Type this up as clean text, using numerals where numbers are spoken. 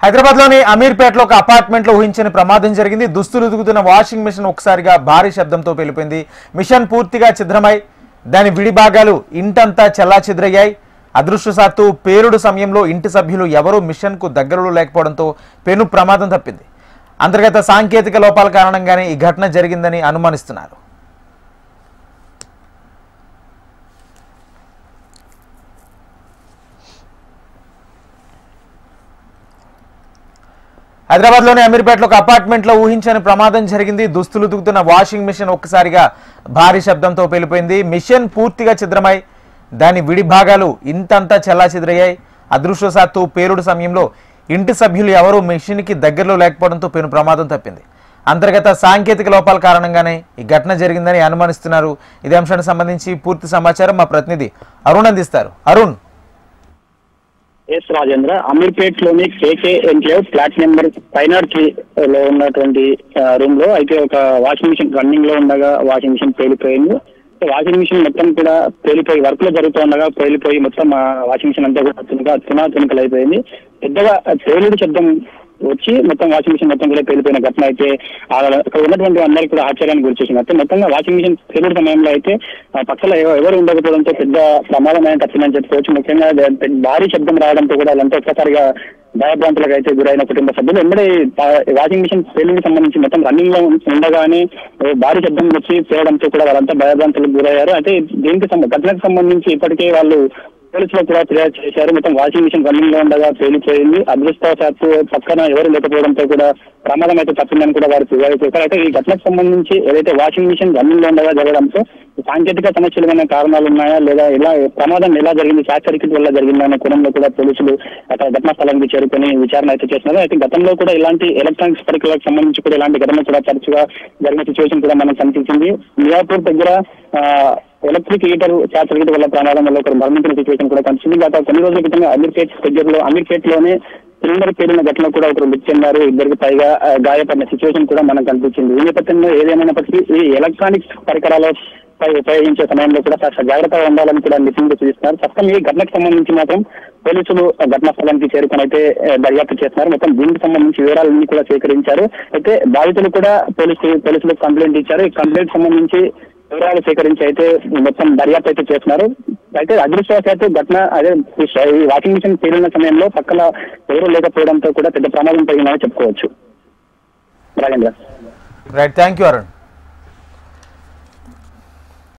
హైదరాబాద్లోని అమీర్పేటలో ఒక అపార్ట్మెంట్లో ఊహించని ప్రమాదం జరిగింది. దుస్తులు ఉతుకుతున్న వాషింగ్ మిషన్ ఒక్కసారిగా భారీ శబ్దంతో పేలిపోయింది. మిషన్ పూర్తిగా ఛిద్రమై దాని విడి భాగాలు ఇంటంతా చెల్లాచెదురయ్యాయి. అదృష్టవశాత్తు పేలుడు సమయంలో ఇంటి సభ్యులు ఎవరూ మిషన్కు దగ్గరలో లేకపోవడంతో పెను ప్రమాదం తప్పింది. అంతర్గత సాంకేతిక లోపాల కారణంగానే ఈ ఘటన జరిగిందని అనుమానిస్తున్నారు. హైదరాబాద్లోని అమీర్పేటలో ఒక అపార్ట్మెంట్లో ఊహించని ప్రమాదం జరిగింది. దుస్తులు ఉతుకుతున్న వాషింగ్ మిషన్ ఒక్కసారిగా భారీ శబ్దంతో పేలిపోయింది. మిషన్ పూర్తిగా ఛిద్రమై దాని విడి భాగాలు ఇంతంతా చెల్లాచెదురయ్యాయి. అదృష్టవశాత్తు పేలుడు సమయంలో ఇంటి సభ్యులు ఎవరూ మిషన్కి దగ్గరలో లేకపోవడంతో పెను ప్రమాదం తప్పింది. అంతర్గత సాంకేతిక లోపాల కారణంగానే ఈ ఘటన జరిగిందని అనుమానిస్తున్నారు. ఇదే అంశానికి సంబంధించి పూర్తి సమాచారం మా ప్రతినిధి అరుణ్ అందిస్తారు. అరుణ్. ఎస్ రాజేంద్ర, అమీర్పేట్ లోని కేకే ఎన్క్లేవ్ ఫ్లాట్ నెంబర్ 503 లో ఉన్నటువంటి రూమ్ లో అయితే ఒక వాషింగ్ మిషన్ రన్నింగ్ లో ఉండగా వాషింగ్ మిషన్ పేలిపోయింది. వాషింగ్ మిషన్ మొత్తం కూడా పేలిపోయి వర్క్ లో జరుగుతుండగా పేలిపోయి మొత్తం వాషింగ్ మిషన్ అంతా కూడా తునకలు అయిపోయింది. పెద్దగా పేలుడు శబ్దం వచ్చి మొత్తం వాషింగ్ మిషన్ మొత్తం కూడా పేలిపోయిన ఘటన అయితే అక్కడ ఉన్నటువంటి అందరికీ కూడా ఆశ్చర్యానికి గురి చేసింది. అయితే మొత్తంగా వాషింగ్ మిషన్ పేలుడు సమయంలో అయితే పక్కన ఎవరు ఉండకపోవడంతో పెద్ద ప్రమాదమైన తప్పిందని చెప్పుకోవచ్చు. ముఖ్యంగా భారీ శబ్దం రావడంతో కూడా వాళ్ళంతా ఒక్కసారిగా భయభ్రాంతులకు అయితే గురైన కుటుంబ సభ్యులు ఎంబడే వాషింగ్ మిషన్ పేలుడికి సంబంధించి మొత్తం రన్నింగ్ లో ఉండగానే భారీ శబ్దం వచ్చి పేలడంతో కూడా వాళ్ళంతా భయభ్రాంతులకు గురయ్యారు. అయితే దీనికి ఘటనకు సంబంధించి ఇప్పటికే వాళ్ళు పోలీసులకు కూడా ఫిర్యాదు చేశారు. మొత్తం వాషింగ్ మిషన్ రన్నింగ్ లో ఉండగా పేలిపోయింది. అదృష్టవశాత్తు పక్కన ఎవరు లేకపోవడంతో కూడా ప్రమాదం అయితే తప్పిందని కూడా వారు ఫిర్యాదు చేశారు. అయితే ఈ ఘటనకు సంబంధించి ఏదైతే వాషింగ్ మిషన్ రన్నింగ్ లో ఉండగా జరగడంతో సాంకేతిక సమస్యలు ఏమైనా కారణాలు ఉన్నాయా లేదా ప్రమాదం ఎలా జరిగింది, షార్ట్ సర్క్యూట్ వల్ల జరిగిందా అనే కోణంలో కూడా పోలీసులు అక్కడ ఘటనా స్థలానికి చేరుకొని విచారణ అయితే చేస్తున్నారు. అయితే గతంలో కూడా ఇలాంటి ఎలక్ట్రానిక్స్ పరికరాలకు సంబంధించి కూడా ఇలాంటి ఘటన కూడా తరచుగా జరిగిన సిచ్యువేషన్ కూడా మనకు కనిపించింది. మియాపూర్ దగ్గర ఎలక్ట్రిక్ హీటర్ షార్ట్ సర్క్యూట్ వల్ల ప్రమాదం వల్ల ఒకరు మరణించిన సిచ్యువేషన్ కూడా కనిపించింది. గత కొన్ని రోజుల క్రితం అమీర్పేట్ లోనే సిలిండర్ పేలిన ఘటన కూడా ఒకరు మృతి చెందారు. ఇద్దరికి పైగా గాయపడిన సిచ్యువేషన్ కూడా మనకు కనిపించింది. ఈ నేపథ్యంలో ఏదేమైనప్పటికీ ఈ ఎలక్ట్రానిక్స్ పరికరాలపై ఉపయోగించే సమయంలో కూడా కాస్త జాగ్రత్తగా ఉండాలని కూడా నిపుణులు సూచిస్తున్నారు. ప్రస్తుతం ఈ ఘటనకు సంబంధించి మాత్రం పోలీసులు ఘటనా స్థలానికి చేరుకొని అయితే దర్యాప్తు చేస్తున్నారు. మొత్తం దీనికి సంబంధించి వివరాలన్నీ కూడా సేకరించారు. అయితే బాధితులు కూడా పోలీసులకు కంప్లైంట్ ఇచ్చారు. ఈ కంప్లైంట్ సంబంధించి వివరాలు సేకరించి అయితే మొత్తం దర్యాప్తు అయితే చేస్తున్నారు. అయితే అదృష్టవశాత్తు ఘటన అదే వాషింగ్ మిషన్ పేలిన సమయంలో పక్కన ఎవరు లేకపోవడంతో కూడా పెద్ద ప్రమాదం జరిగిందని చెప్పుకోవచ్చు. Rajendra. Right, thank you Arun.